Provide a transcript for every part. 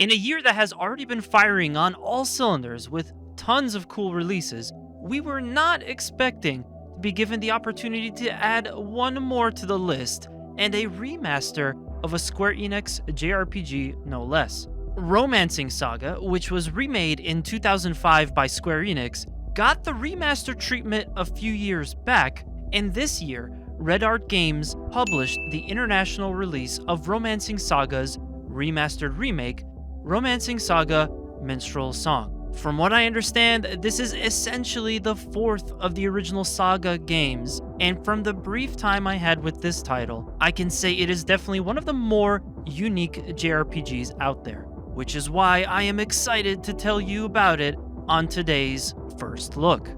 In a year that has already been firing on all cylinders with tons of cool releases, we were not expecting to be given the opportunity to add one more to the list, and a remaster of a Square Enix JRPG no less. Romancing Saga, which was remade in 2005 by Square Enix, got the remaster treatment a few years back, and this year, Red Art Games published the international release of Romancing Saga's remastered remake, Romancing Saga Minstrel Song. From what I understand, this is essentially the fourth of the original Saga games, and from the brief time I had with this title, I can say it is definitely one of the more unique JRPGs out there, which is why I am excited to tell you about it on today's First Look.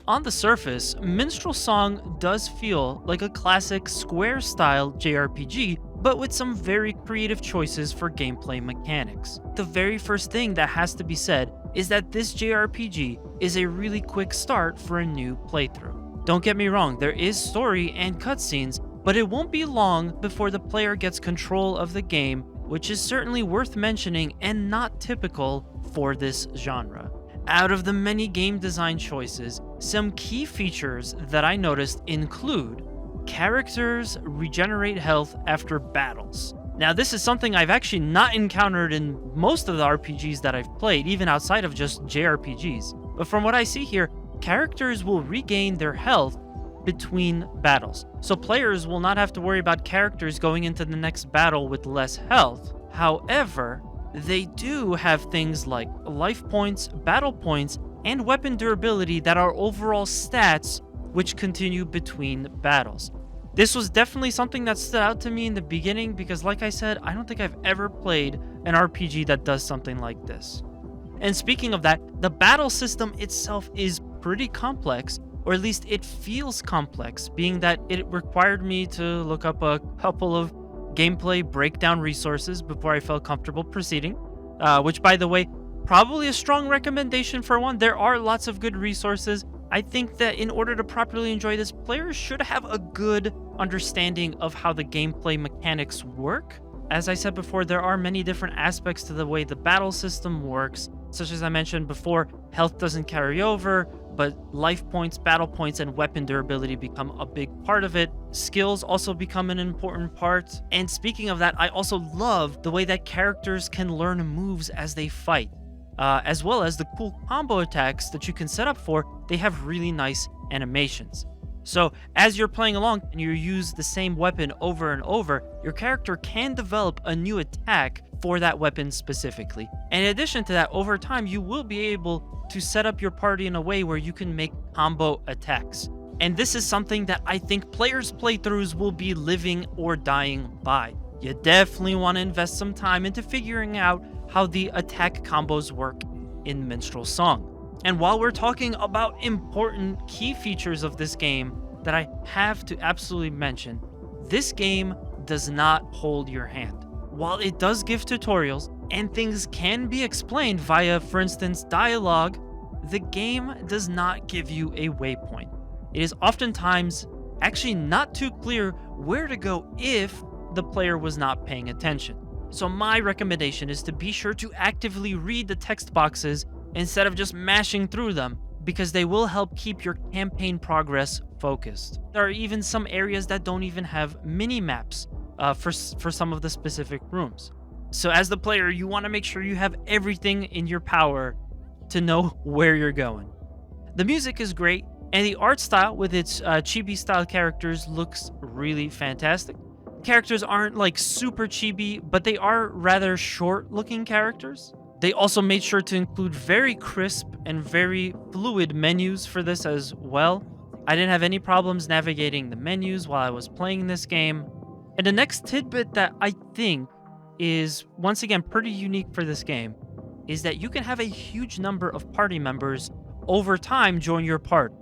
On the surface, Minstrel Song does feel like a classic Square-style JRPG, but with some very creative choices for gameplay mechanics. The very first thing that has to be said is that this JRPG is a really quick start for a new playthrough. Don't get me wrong, there is story and cutscenes, but it won't be long before the player gets control of the game, which is certainly worth mentioning and not typical for this genre. Out of the many game design choices, some key features that I noticed include characters regenerate health after battles. Now, this is something I've actually not encountered in most of the RPGs that I've played, even outside of just JRPGs. But from what I see here, characters will regain their health between battles. So players will not have to worry about characters going into the next battle with less health. However, they do have things like life points, battle points, and weapon durability that are overall stats which continue between battles. This was definitely something that stood out to me in the beginning because, like I said, I don't think I've ever played an RPG that does something like this. And speaking of that, the battle system itself is pretty complex, or at least it feels complex, being that it required me to look up a couple of gameplay breakdown resources before I felt comfortable proceeding, which, by the way, probably a strong recommendation for one. There are lots of good resources. I think that in order to properly enjoy this, players should have a good understanding of how the gameplay mechanics work. As I said before, there are many different aspects to the way the battle system works, such as I mentioned before, health doesn't carry over, but life points, battle points, and weapon durability become a big part of it. Skills also become an important part. And speaking of that, I also love the way that characters can learn moves as they fight, as well as the cool combo attacks that you can set up for. They have really nice animations. So as you're playing along and you use the same weapon over and over, your character can develop a new attack for that weapon specifically. And in addition to that, over time, you will be able to set up your party in a way where you can make combo attacks. And this is something that I think players' playthroughs will be living or dying by. You definitely want to invest some time into figuring out how the attack combos work in Minstrel Song. And while we're talking about important key features of this game that I have to absolutely mention, this game does not hold your hand. While it does give tutorials and things can be explained via, for instance, dialogue, the game does not give you a waypoint. It is oftentimes actually not too clear where to go if the player was not paying attention. So my recommendation is to be sure to actively read the text boxes instead of just mashing through them, because they will help keep your campaign progress focused. There are even some areas that don't even have mini-maps for some of the specific rooms. So as the player, you want to make sure you have everything in your power to know where you're going. The music is great, and the art style with its chibi-style characters looks really fantastic. Characters aren't like super chibi, but they are rather short-looking characters. They also made sure to include very crisp and very fluid menus for this as well. I didn't have any problems navigating the menus while I was playing this game. And the next tidbit that I think is, once again, pretty unique for this game is that you can have a huge number of party members over time join your party.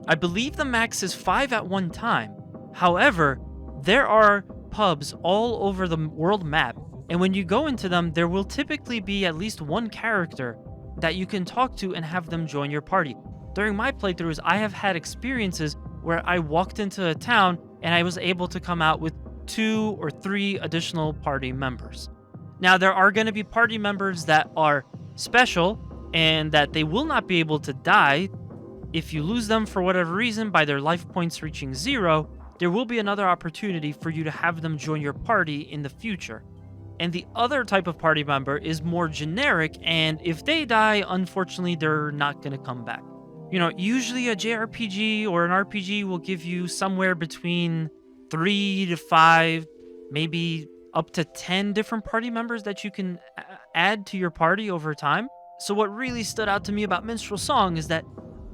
I believe the max is 5 at one time. However, there are pubs all over the world map, and when you go into them, there will typically be at least one character that you can talk to and have them join your party. During my playthroughs, I have had experiences where I walked into a town and I was able to come out with 2 or 3 additional party members. Now, there are going to be party members that are special and that they will not be able to die. If you lose them for whatever reason by their life points reaching 0, there will be another opportunity for you to have them join your party in the future. And the other type of party member is more generic, and if they die, unfortunately, they're not going to come back. Usually a JRPG or an RPG will give you somewhere between 3 to 5, maybe up to 10 different party members that you can add to your party over time. So what really stood out to me about Minstrel Song is that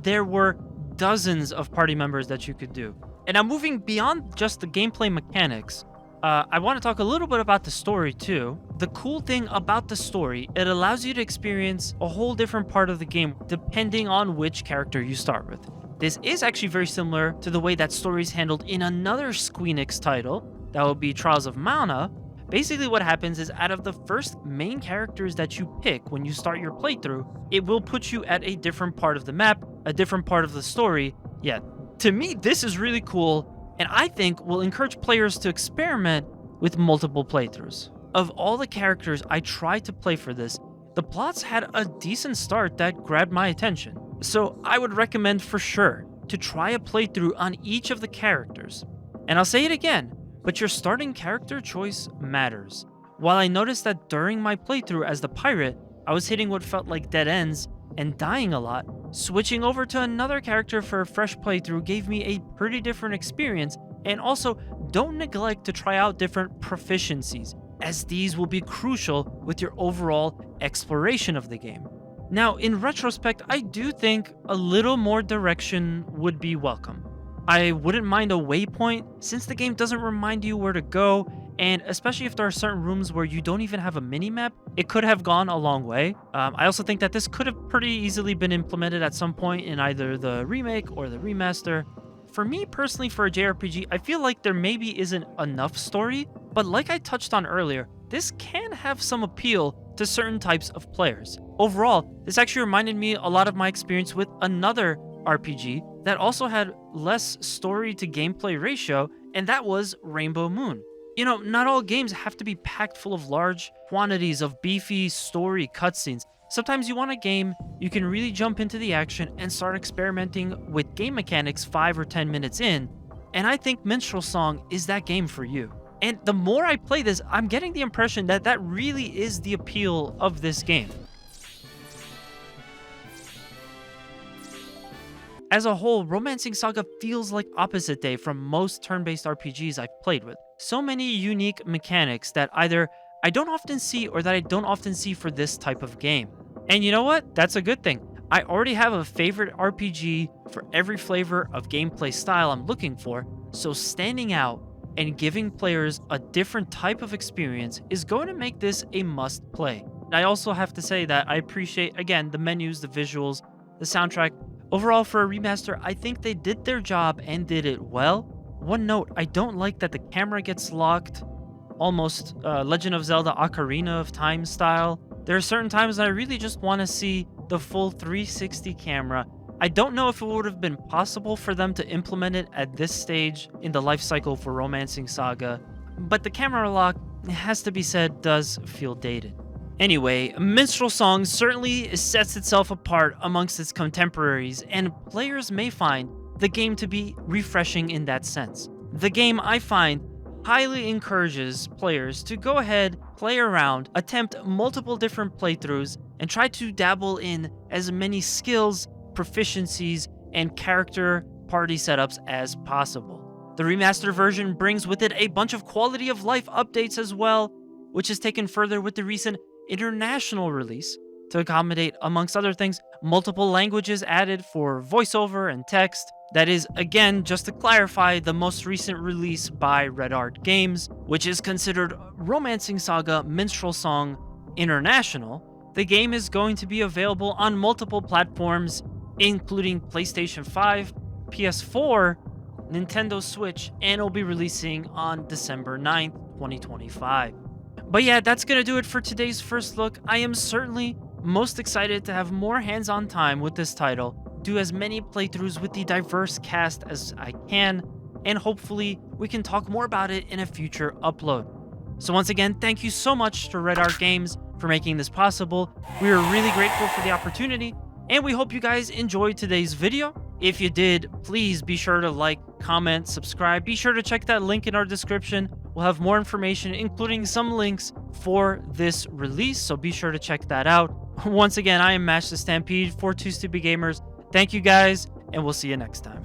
there were dozens of party members that you could do. And now, moving beyond just the gameplay mechanics, I want to talk a little bit about the story too. The cool thing about the story, it allows you to experience a whole different part of the game depending on which character you start with. This is actually very similar to the way that story is handled in another Square Enix title, that would be Trials of Mana. Basically what happens is, out of the first main characters that you pick when you start your playthrough, it will put you at a different part of the map, a different part of the story. Yeah, to me, this is really cool, and I think will encourage players to experiment with multiple playthroughs. Of all the characters I tried to play for this, the plots had a decent start that grabbed my attention. So I would recommend for sure to try a playthrough on each of the characters. And I'll say it again, but your starting character choice matters. While I noticed that during my playthrough as the pirate, I was hitting what felt like dead ends and dying a lot, switching over to another character for a fresh playthrough gave me a pretty different experience. And also, don't neglect to try out different proficiencies, as these will be crucial with your overall exploration of the game. Now, in retrospect, I do think a little more direction would be welcome. I wouldn't mind a waypoint, since the game doesn't remind you where to go, and especially if there are certain rooms where you don't even have a mini-map, it could have gone a long way. I also think that this could have pretty easily been implemented at some point in either the remake or the remaster. For me personally, for a JRPG, I feel like there maybe isn't enough story, but like I touched on earlier, this can have some appeal to certain types of players. Overall, this actually reminded me a lot of my experience with another RPG that also had less story to gameplay ratio, and that was Rainbow Moon. Not all games have to be packed full of large quantities of beefy story cutscenes. Sometimes you want a game you can really jump into the action and start experimenting with game mechanics 5 or 10 minutes in, and I think Minstrel Song is that game for you. And the more I play this, I'm getting the impression that that really is the appeal of this game. As a whole, Romancing Saga feels like opposite day from most turn-based RPGs I've played with. So many unique mechanics that either I don't often see or that I don't often see for this type of game. And you know what? That's a good thing. I already have a favorite RPG for every flavor of gameplay style I'm looking for, so standing out and giving players a different type of experience is going to make this a must play. I also have to say that I appreciate, again, the menus, the visuals, the soundtrack. Overall, for a remaster, I think they did their job and did it well. One note, I don't like that the camera gets locked, almost Legend of Zelda Ocarina of Time style. There are certain times that I really just want to see the full 360 camera. I don't know if it would have been possible for them to implement it at this stage in the life cycle for Romancing Saga, but the camera lock, it has to be said, does feel dated. Anyway, Minstrel Song certainly sets itself apart amongst its contemporaries, and players may find the game to be refreshing in that sense. The game, I find, highly encourages players to go ahead, play around, attempt multiple different playthroughs, and try to dabble in as many skills, proficiencies, and character party setups as possible. The remastered version brings with it a bunch of quality of life updates as well, which is taken further with the recent international release to accommodate, amongst other things, multiple languages added for voiceover and text. That is, again, just to clarify, the most recent release by Red Art Games, which is considered Romancing Saga Minstrel Song International. The game is going to be available on multiple platforms, including PlayStation 5, PS4, Nintendo Switch, and will be releasing on December 9th, 2025. But yeah, that's going to do it for today's first look. I am certainly most excited to have more hands-on time with this title, do as many playthroughs with the diverse cast as I can, and hopefully we can talk more about it in a future upload. So once again, thank you so much to Red Art Games for making this possible. We are really grateful for the opportunity, and we hope you guys enjoyed today's video. If you did, please be sure to like, comment, subscribe. Be sure to check that link in our description. We'll have more information, including some links for this release, so be sure to check that out. Once again, I am Mash the Stampede for Two Stupid Gamers. Thank you guys, and we'll see you next time.